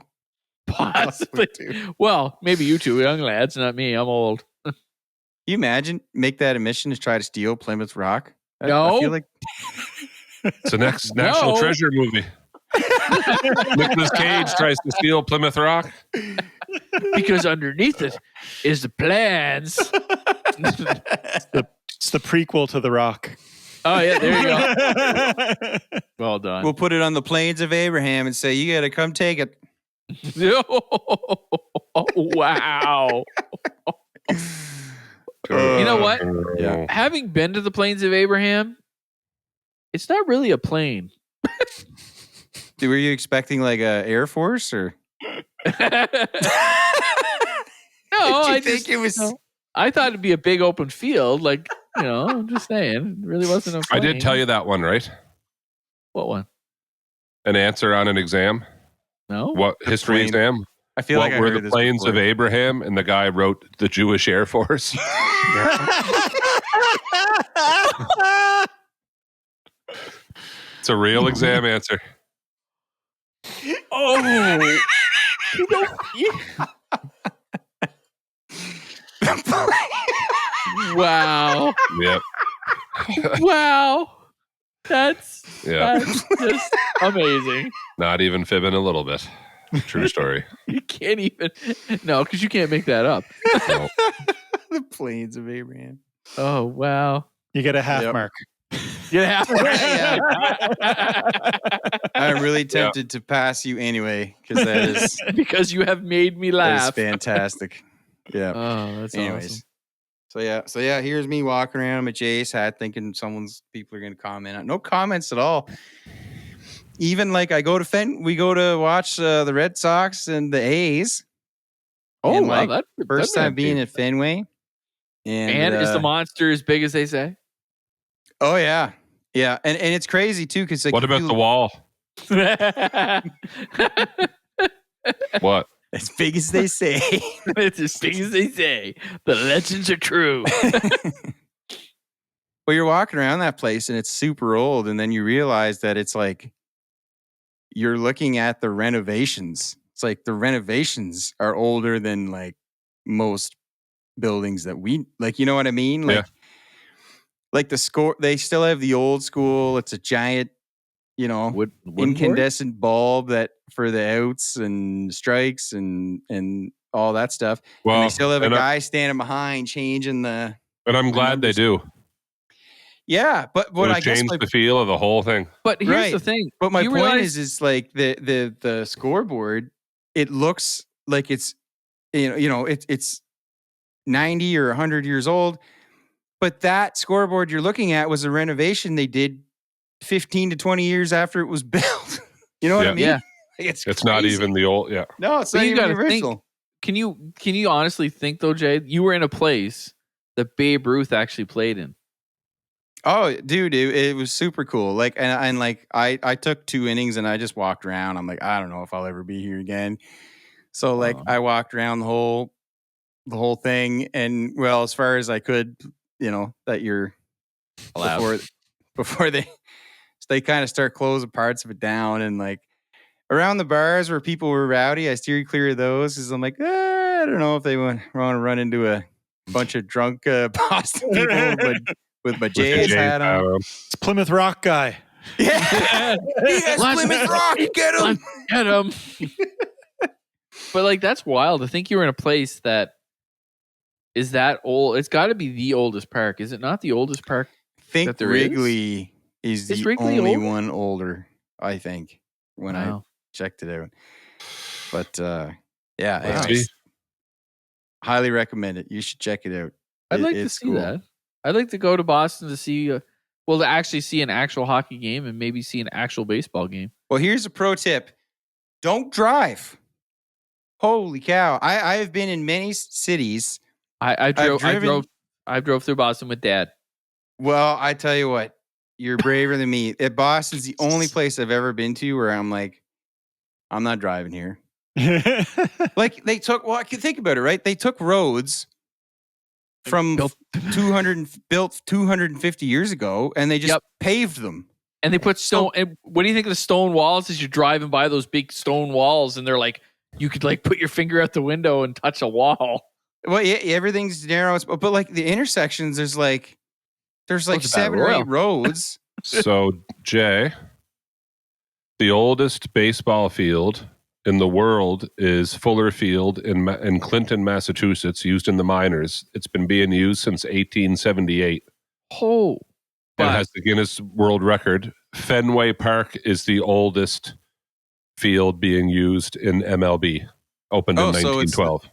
Possibly. two. Well, maybe you two young lads, not me. I'm old. You imagine make that a mission to try to steal Plymouth Rock? I No. feel like It's the next National No. Treasure movie. Nicolas Cage tries to steal Plymouth Rock. Because underneath it is the plans. It's the prequel to The Rock. Oh, yeah, there you go. Well done. we'll put it on the plains of Abraham and say, you got to come take it. Wow. You know what? Yeah. Having been to the plains of Abraham, it's not really a plane. Were you expecting like a Air Force or? No, I think it was? I thought it'd be a big open field, like, I'm just saying. It really wasn't a I plane. did tell you that one, right? What one? An answer on an exam. No? What history plane. exam? I feel What like I were heard the this plains before. of Abraham? And the guy wrote the Jewish Air Force. It's a real exam answer. Oh. Wow. Yep. Wow. That's Yeah. just amazing. Not even fibbing a little bit. True story. You can't even. No, because you can't make that up. No. The plains of Abraham. Oh, wow. You get a half Yep. mark. Yeah. I'm really tempted to pass you anyway because that is Because you have made me that is laugh. fantastic. Yeah. Oh, that's Anyways. awesome. So yeah, here's me walking around with Jay's hat thinking people are gonna comment on. No comments at all. Even like we go to watch the Red Sox and the A's. Oh, And, wow. like, First time being at Fenway. And is the monster as big as they say? Oh yeah. Yeah. And it's crazy too, because like What about the wall? What? as big as they say. It's as big as they say. The legends are true. Well, you're walking around that place and it's super old, and then you realize that it's like you're looking at the renovations. It's like the renovations are older than like most buildings that we like. You know what I mean? Like, Yeah. like the score. They still have the old school. It's a giant, Wood incandescent bulb that for the outs and strikes and all that stuff. Well, and they still have a and guy standing behind changing the. And I'm glad they do. Yeah, but It what would I guess change my the feel of the whole thing. But here's Right. the thing. But my You point realize- is like the scoreboard. It looks like it's it's 90 or 100 years old, but that scoreboard you're looking at was a renovation they did 15 to 20 years after it was built. You know what I Yeah. mean? Yeah. It's not crazy. even the old. Yeah. No, it's But not you even the gotta think- original. Can you honestly think though, Jay? You were in a place that Babe Ruth actually played in. Oh, dude, it was super cool. Like, and like I took 2 innings and I just walked around. I'm like, I don't know if I'll ever be here again. So like, Oh. I walked around the whole thing, and well, as far as I could, that you're Allowed. before they they kind of start closing parts of it down, and like around the bars where people were rowdy, I steer clear of those because I'm like, I don't know if they want to run into a bunch of drunk Boston people with my Jays hat on. It's Plymouth Rock guy. Yeah, he has Plymouth Rock. Get him. Get him. But like, that's wild to think you were in a place that is that old. It's got to be the oldest park. Is it not the oldest park? I think Wrigley is the only older? one older, I think, when I checked it out. But anyways, highly recommend it. You should check it out. I'd like to see that. I'd like to go to Boston to see, to actually see an actual hockey game and maybe see an actual baseball game. Well, here's a pro tip. Don't drive. Holy cow. I have been in many cities. I drove through Boston with Dad. Well, I tell you what, you're braver than me. Boston's the only place I've ever been to where I'm like, I'm not driving here. Like they took, I can think about it, right? They took roads from built 250 years ago, and they just paved them. And they put stone. And what do you think of the stone walls as you're driving by those big stone walls? And they're like, you could like put your finger out the window and touch a wall. Well, yeah, everything's narrow, but like the intersections, there's like 7 or 8 roads. So, Jay, the oldest baseball field in the world is Fuller Field in Clinton, Massachusetts, used in the minors. It's been being used since 1878. Oh, it has the Guinness World Record. Fenway Park is the oldest field being used in MLB, opened in 1912.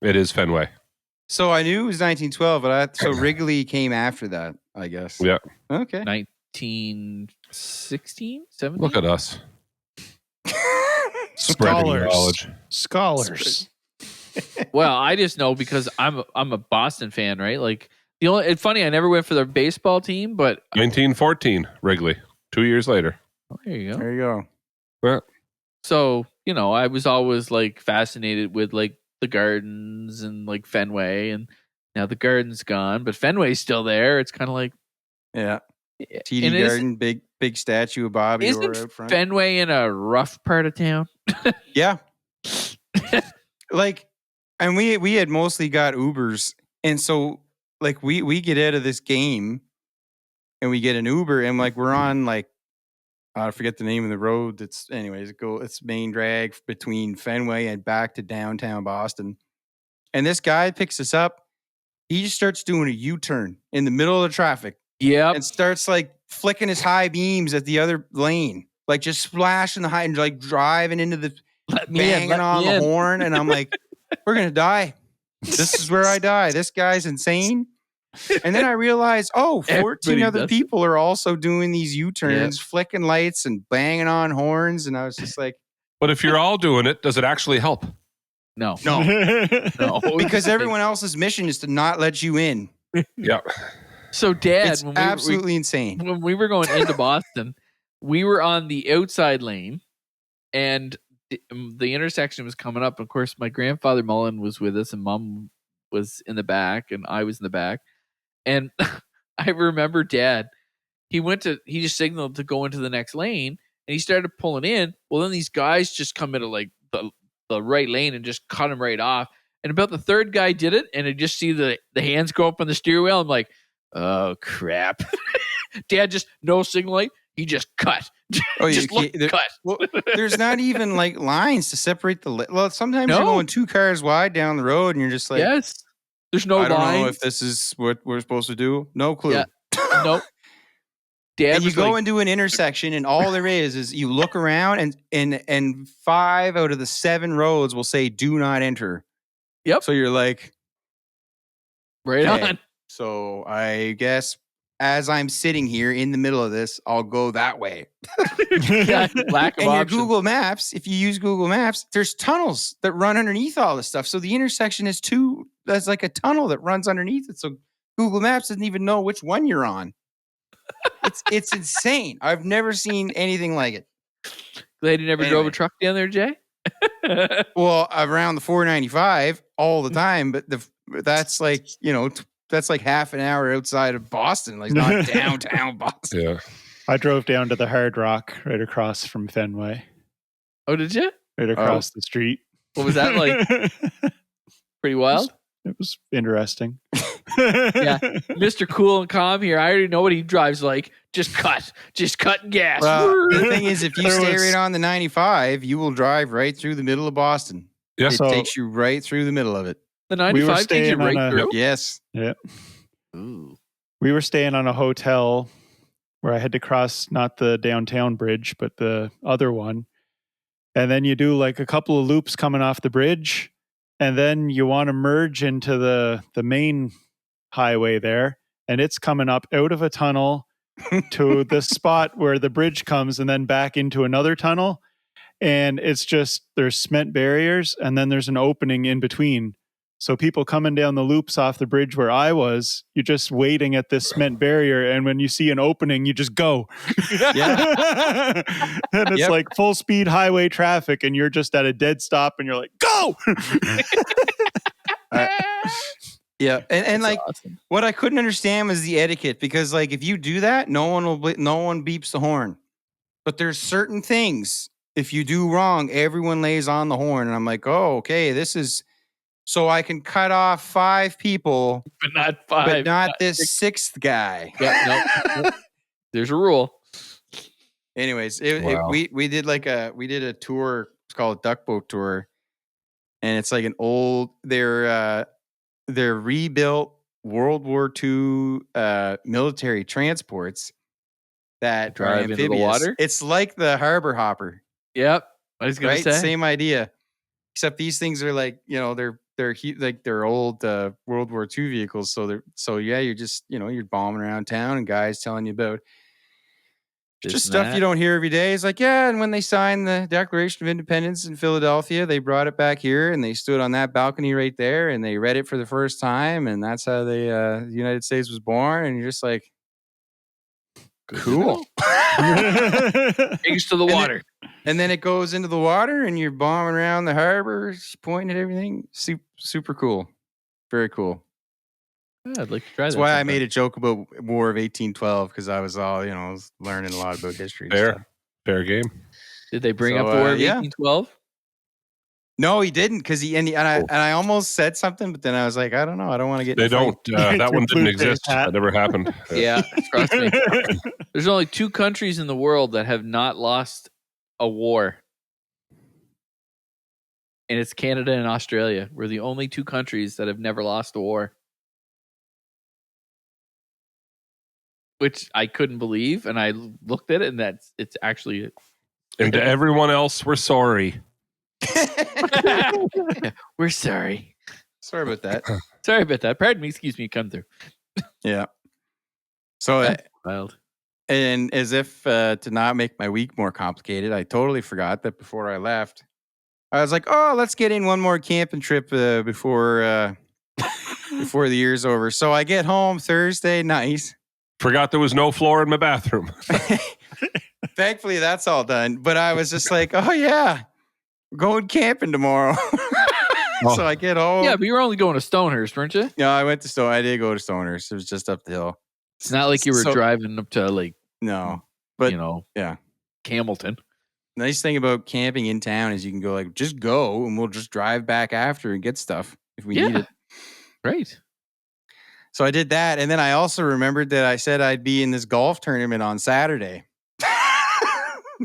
It is Fenway. So I knew it was 1912, but so Wrigley came after that, I guess. Yeah. Okay. 1916, 17? Look at us. Spreading knowledge. Scholars. Well, I just know because I'm a Boston fan, right? Like it's funny, I never went for the baseball team, but 1914, Wrigley. 2 years later. Oh, there you go. There you go. Yeah. So, I was always like fascinated with like the Gardens and like Fenway, and now the Garden's gone, but Fenway's still there. It's kind of like TD Garden, big statue of Bobby Orr out front. Fenway in a rough part of town? Yeah. Like, and we had mostly got Ubers, and so like we get out of this game and we get an Uber, and like we're on like I forget the name of the road. It's main drag between Fenway and back to downtown Boston. And this guy picks us up. He just starts doing a U-turn in the middle of the traffic. Yeah. And starts like flicking his high beams at the other lane. Like just splashing the high and like driving into the banging on the horn. And I'm like, we're going to die. This is where I die. This guy's insane. And then I realized, 14 other people are also doing these U-turns, flicking lights and banging on horns. And I was just like... But if you're all doing it, does it actually help? No. Because everyone else's mission is to not let you in. Yeah. So, Dad... It's absolutely insane. When we were going into Boston, we were on the outside lane, and the intersection was coming up. Of course, my grandfather Mullen was with us, and Mom was in the back, and I was in the back. And I remember Dad, he just signaled to go into the next lane, and he started pulling in. Well, then these guys just come into like the right lane and just cut him right off. And about the third guy did it, and I just see the hands go up on the steering wheel. I'm like, oh crap. Dad just no signal light. He just cut. Cut. Well, there's not even like lines to separate well, sometimes you're going 2 cars wide down the road, and you're just like, yes. There's no I don't lines. know if this is what we're supposed to do. No clue. Yeah. Nope. Dad, and you go into an intersection, and all there is you look around, and 5 out of the 7 roads will say "Do not enter." Yep. So you're like, right on. So I guess as I'm sitting here in the middle of this, I'll go that way. Lack of and your options. Google Maps, if you use Google Maps, there's tunnels that run underneath all this stuff. So the intersection is that's like a tunnel that runs underneath it. So Google Maps doesn't even know which one you're on. It's insane. I've never seen anything like it. Glad you never drove a truck down there, Jay? Well, around the 495 all the time, but that's like, that's like half an hour outside of Boston, like not downtown Boston. Yeah. I drove down to the Hard Rock right across from Fenway, Oh, did you? right across the street. What was that like? Pretty wild? It was interesting. Yeah. Mr. Cool and Calm here. I already know what he drives like. Just cutting gas. Well, the thing is, if you There stay was- right on the 95, you will drive right through the middle of Boston. Yeah. It So- takes you right through the middle of it. The We were 95 takes you staying on right a- through. Yes. Yeah. Ooh. We were staying on a hotel where I had to cross not the downtown bridge, but the other one. And then you do like a couple of loops coming off the bridge. And then you want to merge into the main highway there. And it's coming up out of a tunnel to the spot where the bridge comes and then back into another tunnel. And it's just, there's cement barriers and then there's an opening in between. So people coming down the loops off the bridge where I was, you're just waiting at this cement barrier. And when you see an opening, you just go. Yeah. And it's Yep. like full speed highway traffic and you're just at a dead stop and you're like, go. Yeah. And like, Awesome. what I couldn't understand was the etiquette, because like if you do that, no one beeps the horn. But there's certain things, if you do wrong, everyone lays on the horn. And I'm like, oh, okay, this is so I can cut off 5 people, But not 5. but not this 6th guy. Yeah, no. There's a rule. Anyways, Wow. we did a tour. It's called a duck boat tour, and it's like an old they're rebuilt World War II military transports that are Drive into the amphibious. water? It's like the Harbor Hopper, Yep. I was going right? to say. Same idea, except these things are like they're old World War II vehicles. So you're just you're bombing around town and guys telling you about just stuff you don't hear every day. It's like, yeah, and when they signed the Declaration of Independence in Philadelphia, they brought it back here and they stood on that balcony right there and they read it for the first time, and that's how the United States was born. And you're just like, cool. Takes to the And then- water. And then it goes into the water and you're bombing around the harbor, pointing at everything. Super cool. Very cool. Yeah, I'd like to try That's that. why I sometime. made a joke about War of 1812, because I was all, I was learning a lot about history. and stuff. Fair game. Did they bring So, up the War of yeah. 1812? No, he didn't, because I almost said something, but then I was like, I don't know. I don't want to get They in a fight. don't. That one didn't Blue face exist. hat. That never happened. Yeah, trust me. There's only 2 countries in the world that have not lost a war. And it's Canada and Australia. We're the only 2 countries that have never lost a war. Which I couldn't believe, and I looked at it, and it's actually And to everyone else, we're sorry. we're sorry. Sorry about that. Sorry about that. Pardon me, excuse me, come through. Yeah. So, That's wild. and as if to not make my week more complicated, I totally forgot that before I left, I was like, oh, let's get in one more camping trip before the year's over. So I get home Thursday night. Forgot there was no floor in my bathroom. Thankfully, that's all done. But I was just like, oh, yeah, we're going camping tomorrow. So I get home. Yeah, but you were only going to Stonehurst, weren't you? No, I went to I did go to Stonehurst. It was just up the hill. It's not like you were So- driving up to like, No. But yeah. Campbellton. Nice thing about camping in town is you can go just go and we'll just drive back after and get stuff if we need it. Right. So I did that. And then I also remembered that I said I'd be in this golf tournament on Saturday.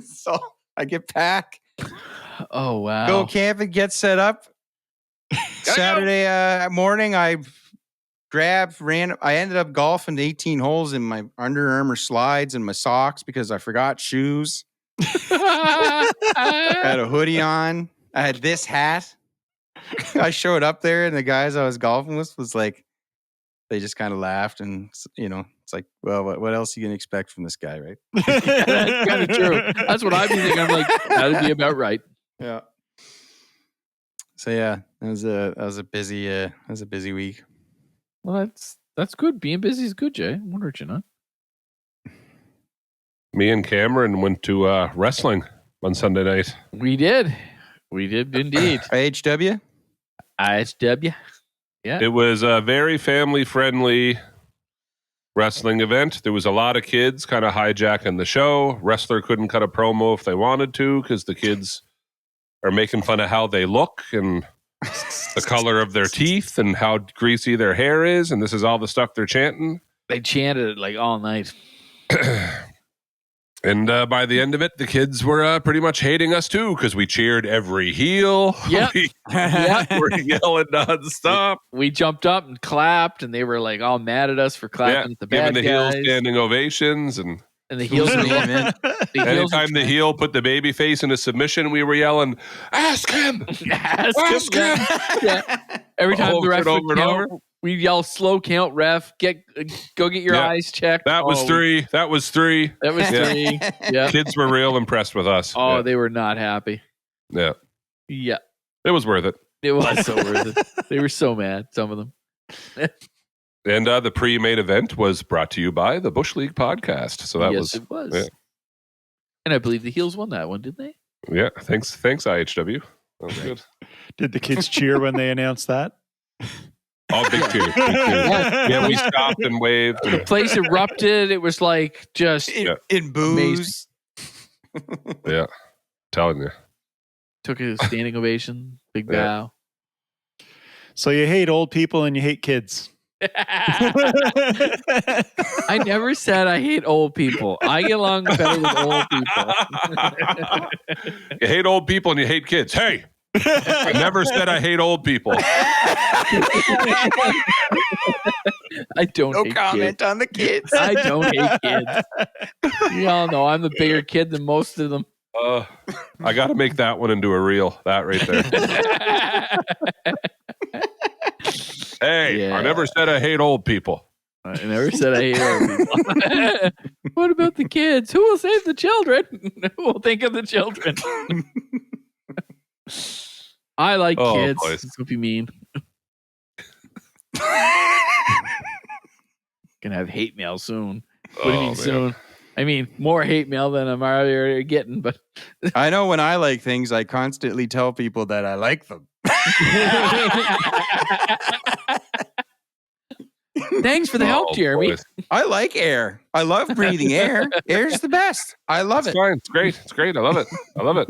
So I get back, Oh wow. go camping, get set up. Saturday morning, I ended up golfing 18 holes in my Under Armour slides and my socks because I forgot shoes. I had a hoodie on. I had this hat. I showed up there, and the guys I was golfing with was like, they just kind of laughed, and it's like, well, what else are you gonna expect from this guy, right? That's kind of true. That's what I'd be thinking. I'm like, that'd be about right. Yeah. So yeah, that was a busy week. Well, that's good. Being busy is good, Jay. Wonder what you know. Me and Cameron went to wrestling on Sunday night. We did indeed. IHW. ISW. Yeah. It was very family friendly. wrestling event. There was a lot of kids kind of hijacking the show. Wrestler couldn't cut a promo if they wanted to because the kids are making fun of how they look and the color of their teeth and how greasy their hair is. And this is all the stuff they're chanting. They chanted it like all night. And by the end of it, the kids were pretty much hating us too because we cheered every heel. Yep. We were yelling nonstop. We jumped up and clapped, and they were like all mad at us for clapping at the bad giving the guys. heels standing ovations. And the heels were anytime the heel put the baby face in a submission, we were yelling, "Ask him! Ask him!" Yeah. Every time the ref would count, we yell, "Slow count, ref! Go get your eyes checked." That was three. That was three. That was three. Yeah. Kids were real impressed with us. Oh, they were not happy. Yeah. Yeah. It was worth it. It was so worth it. They were so mad, some of them. And the pre-main event was brought to you by the Bush League podcast. So that it was. Yeah. And I believe the heels won that one, didn't they? Yeah. Thanks, IHW. That was good. Did the kids cheer when they announced that? Oh, big cheers. Big cheers. Yeah, we stopped and waved. The place erupted. It was like just in booze. Yeah. Telling you. Took a standing ovation. Big bow. So you hate old people and you hate kids. I never said I hate old people. I get along better with old people. You hate old people and you hate kids. Hey, I never said I hate old people. I don't No hate comment kids. on the kids. I don't hate kids. You all know I'm the bigger kid than most of them. I got to make that one into a reel. That right there. Hey, I never said I hate old people. I never said I hate old people. What about the kids? Who will save the children? Who will think of the children? I like kids. Boys. That's what you mean. Gonna have hate mail soon. What do you mean soon? I mean more hate mail than I'm already getting, but I know when I like things, I constantly tell people that I like them. Thanks for the help, Jeremy. Boys. I like air. I love breathing air. Air's the best. I love it. Fine. It's great. It's great. I love it. I love it.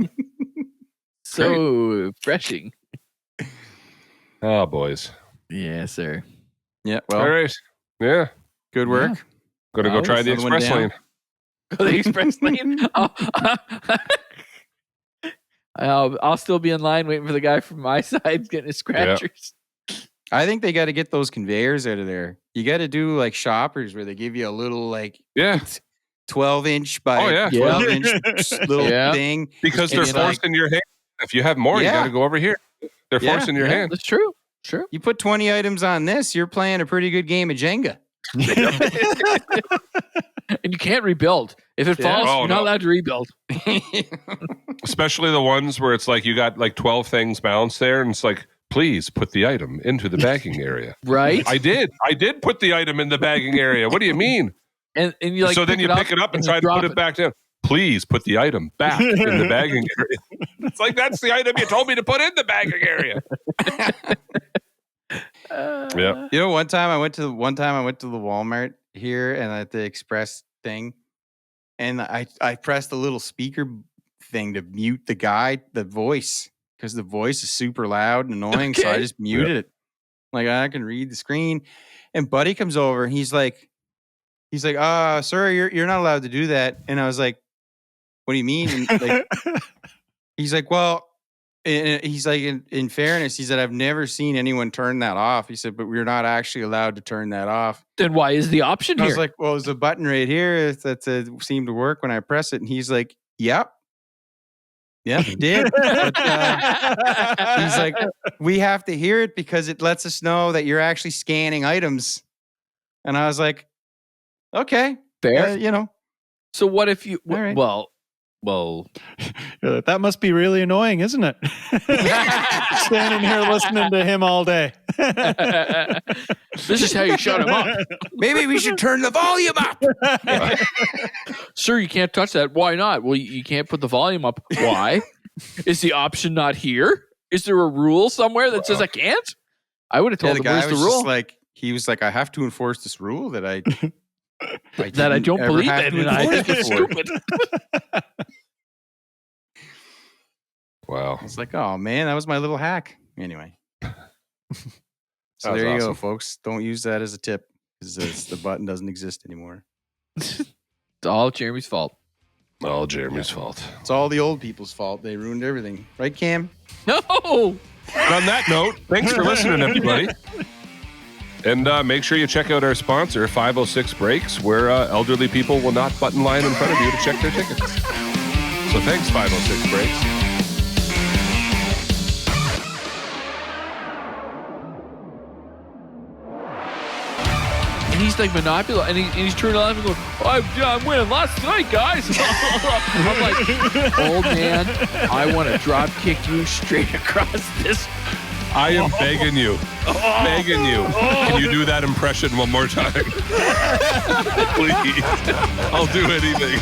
So refreshing. Oh, boys. Yeah, sir. Yeah. Well, All right. Yeah. good work. Gonna go try the another one express down. lane. Go the express lane. I'll still be in line waiting for the guy from my side getting his scratchers. I think they got to get those conveyors out of there. You got to do like Shoppers where they give you a little like 12-inch by 12-inch little thing. Because they're forcing your hand. If you have more, you got to go over here. They're forcing your hand. That's true. Sure. You put 20 items on this, you're playing a pretty good game of Jenga. And you can't rebuild. If it falls, you're not allowed to rebuild. Especially the ones where it's like you got like 12 things balanced there, and it's like, please put the item into the bagging area. Right? I did put the item in the bagging area. What do you mean? And you like so then you pick it up and try to put it back down. Please put the item back in the bagging area. It's like, that's the item you told me to put in the bagging area. Yeah. You know, one time I went to the Walmart here and at the express thing, and I pressed the little speaker thing to mute the voice, because the voice is super loud and annoying. So I just muted it. Like, I can read the screen. And Buddy comes over and he's like, sir, you're not allowed to do that. And I was like, what do you mean? And like, he's like, well, he's like, in fairness, he said, I've never seen anyone turn that off. He said, but we're not actually allowed to turn that off. Then why is the option And here? I was like, well, there's a button right here that seemed to work when I press it. And he's like, yep, it did. But, he's like, we have to hear it because it lets us know that you're actually scanning items. And I was like, okay, fair. You know. So what if you? All right. Well, that must be really annoying, isn't it? Standing here listening to him all day. This is how you shut him up. Maybe we should turn the volume up. Sir, you can't touch that. Why not? Well, you can't put the volume up. Why? Is the option not here? Is there a rule somewhere that says I can't? I would have told him, where's the rule? He was like, I have to enforce this rule that I That I don't ever believe have it, to and I enforce think it's before. stupid. Wow. It's like, oh man, that was my little hack. Anyway. So That was there you go, awesome. folks. Don't use that as a tip because the button doesn't exist anymore. It's all Jeremy's fault. All Jeremy's fault. It's all the old people's fault. They ruined everything. Right, Cam? No. And on that note, thanks for listening, everybody. And make sure you check out our sponsor, 506 Breaks, where elderly people will not button line in front of you to check their tickets. So thanks, 506 Breaks. And he's like monopoly, and he's turning on and going, I'm winning lots tonight, guys. I'm like, old man, I want to drop kick you straight across this. I am begging you. Begging you. Can you do that impression one more time? Please. I'll do anything.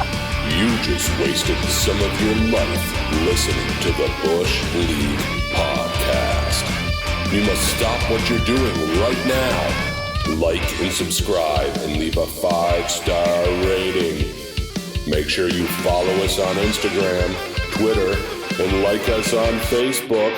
You just wasted some of your life listening to the Bush League podcast. You must stop what you're doing right now. Like and subscribe and leave a 5-star rating. Make sure you follow us on Instagram, Twitter, and like us on Facebook.